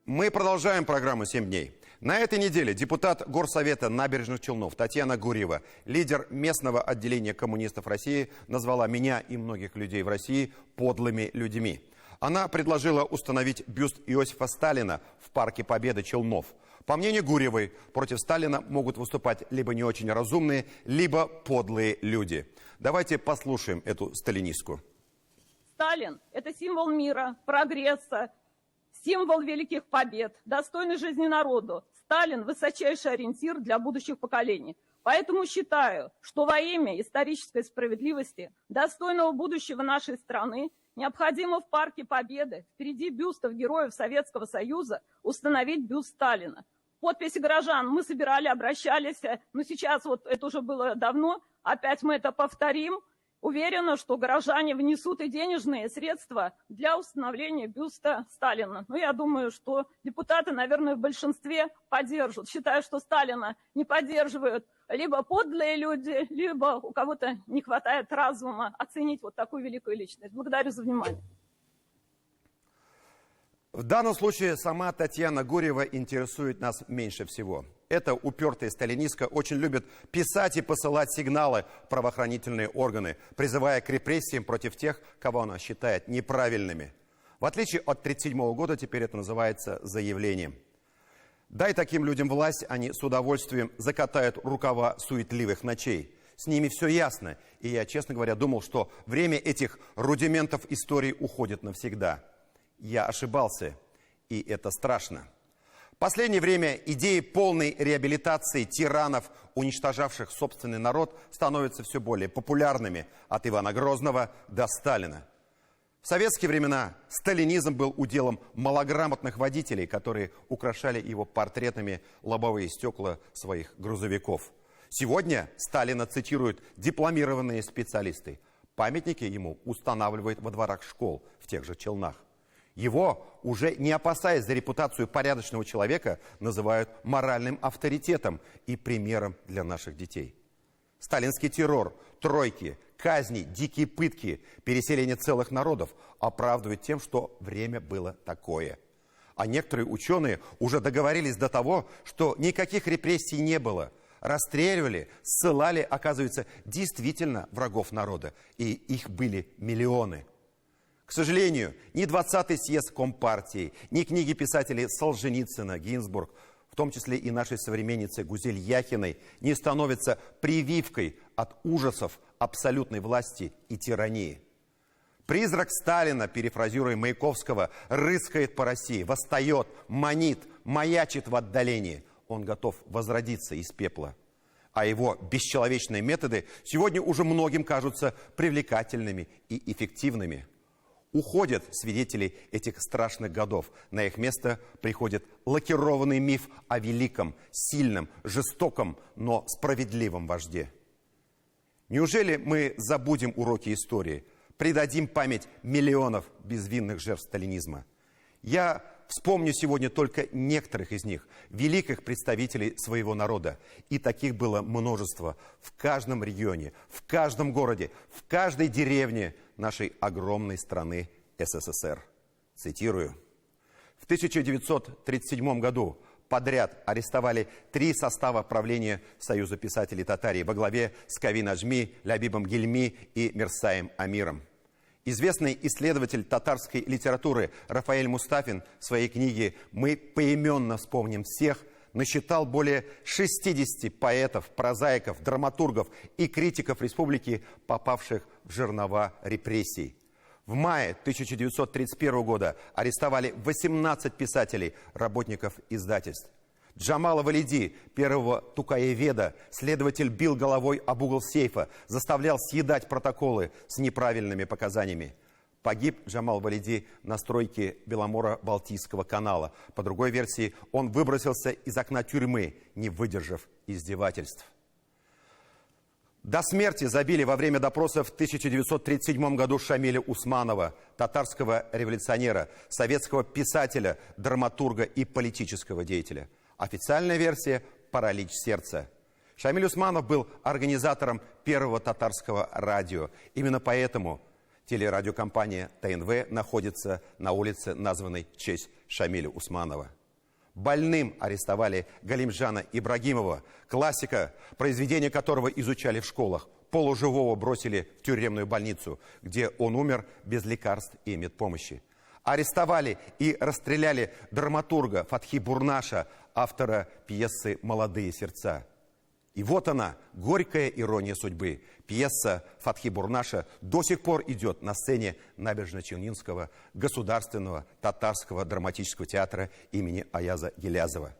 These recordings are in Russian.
Мы продолжаем программу «7 дней». На этой неделе депутат Горсовета Набережных Челнов Татьяна Гурьева, лидер местного отделения коммунистов России, назвала меня и многих людей в России подлыми людьми. Она предложила установить бюст Иосифа Сталина в парке Победы Челнов. По мнению Гурьевой, против Сталина могут выступать либо не очень разумные, либо подлые люди. Давайте послушаем эту сталинистку. Сталин – это символ мира, прогресса, символ великих побед, достойный жизни народу. Сталин – высочайший ориентир для будущих поколений. Поэтому считаю, что во имя исторической справедливости, достойного будущего нашей страны, необходимо в Парке Победы, впереди бюстов героев Советского Союза, установить бюст Сталина. Подписи горожан мы собирали, обращались, но сейчас вот это уже было давно, опять мы это повторим. Уверена, что горожане внесут и денежные средства для установления бюста Сталина. Но я думаю, что депутаты, наверное, в большинстве поддержат. Считаю, что Сталина не поддерживают либо подлые люди, либо у кого-то не хватает разума оценить вот такую великую личность. Благодарю за внимание. В данном случае сама Татьяна Гурьева интересует нас меньше всего. Эта упертая сталинистка очень любит писать и посылать сигналы в правоохранительные органы, призывая к репрессиям против тех, кого она считает неправильными. В отличие от 1937 года, теперь это называется заявлением. Дай таким людям власть, они с удовольствием закатают рукава суетливых ночей. С ними все ясно, и я, честно говоря, думал, что время этих рудиментов истории уходит навсегда. Я ошибался, и это страшно. В последнее время идеи полной реабилитации тиранов, уничтожавших собственный народ, становятся все более популярными, от Ивана Грозного до Сталина. В советские времена сталинизм был уделом малограмотных водителей, которые украшали его портретами лобовые стекла своих грузовиков. Сегодня Сталина цитируют дипломированные специалисты. Памятники ему устанавливают во дворах школ в тех же Челнах. Его, уже не опасаясь за репутацию порядочного человека, называют моральным авторитетом и примером для наших детей. Сталинский террор, тройки, казни, дикие пытки, переселение целых народов оправдывают тем, что время было такое. А некоторые ученые уже договорились до того, что никаких репрессий не было. Расстреливали, ссылали, оказывается, действительно врагов народа. И их были миллионы. К сожалению, ни 20-й съезд Компартии, ни книги писателей Солженицына, Гинзбург, в том числе и нашей современницы Гузель Яхиной, не становятся прививкой от ужасов абсолютной власти и тирании. Призрак Сталина, перефразируя Маяковского, рыскает по России, восстает, манит, маячит в отдалении. Он готов возродиться из пепла. А его бесчеловечные методы сегодня уже многим кажутся привлекательными и эффективными. Уходят свидетели этих страшных годов. На их место приходит лакированный миф о великом, сильном, жестоком, но справедливом вожде. Неужели мы забудем уроки истории, предадим память миллионов безвинных жертв сталинизма? Я вспомню сегодня только некоторых из них, великих представителей своего народа. И таких было множество в каждом регионе, в каждом городе, в каждой деревне нашей огромной страны СССР. Цитирую. В 1937 году подряд арестовали 3 состава правления Союза писателей Татарии во главе с Кави Наджми, Лябибом Гильми и Мирсаем Амиром. Известный исследователь татарской литературы Рафаэль Мустафин в своей книге «Мы поименно вспомним всех» насчитал более 60 поэтов, прозаиков, драматургов и критиков республики, попавших в жернова репрессий. В мае 1931 года арестовали 18 писателей, работников издательств. Джамала Валиди, первого тукаеведа, следователь бил головой об угол сейфа, заставлял съедать протоколы с неправильными показаниями. Погиб Джамал Валиди на стройке Беломоро-Балтийского канала. По другой версии, он выбросился из окна тюрьмы, не выдержав издевательств. До смерти забили во время допроса в 1937 году Шамиля Усманова, татарского революционера, советского писателя, драматурга и политического деятеля. Официальная версия – паралич сердца. Шамиль Усманов был организатором первого татарского радио. Именно поэтому Телерадиокомпания ТНВ находится на улице, названной в честь Шамиля Усманова. Больным арестовали Галимжана Ибрагимова, классика, произведения которого изучали в школах. Полуживого бросили в тюремную больницу, где он умер без лекарств и медпомощи. Арестовали и расстреляли драматурга Фатхи Бурнаша, автора пьесы «Молодые сердца». И вот она, горькая ирония судьбы. Пьеса Фатхи Бурнаша до сих пор идет на сцене Набережно-Челнинского государственного татарского драматического театра имени Аяза Гилязова.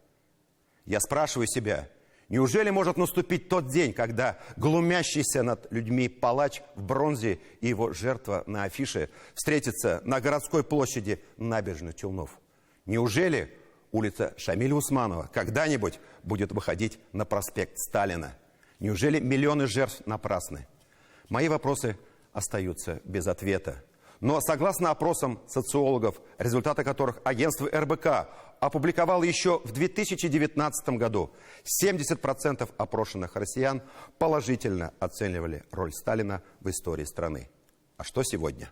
Я спрашиваю себя, неужели может наступить тот день, когда глумящийся над людьми палач в бронзе и его жертва на афише встретятся на городской площади Набережных Челнов? Неужели улица Шамиля Усманова когда-нибудь будет выходить на проспект Сталина? Неужели миллионы жертв напрасны? Мои вопросы остаются без ответа. Но согласно опросам социологов, результаты которых агентство РБК опубликовало еще в 2019 году, 70% опрошенных россиян положительно оценивали роль Сталина в истории страны. А что сегодня?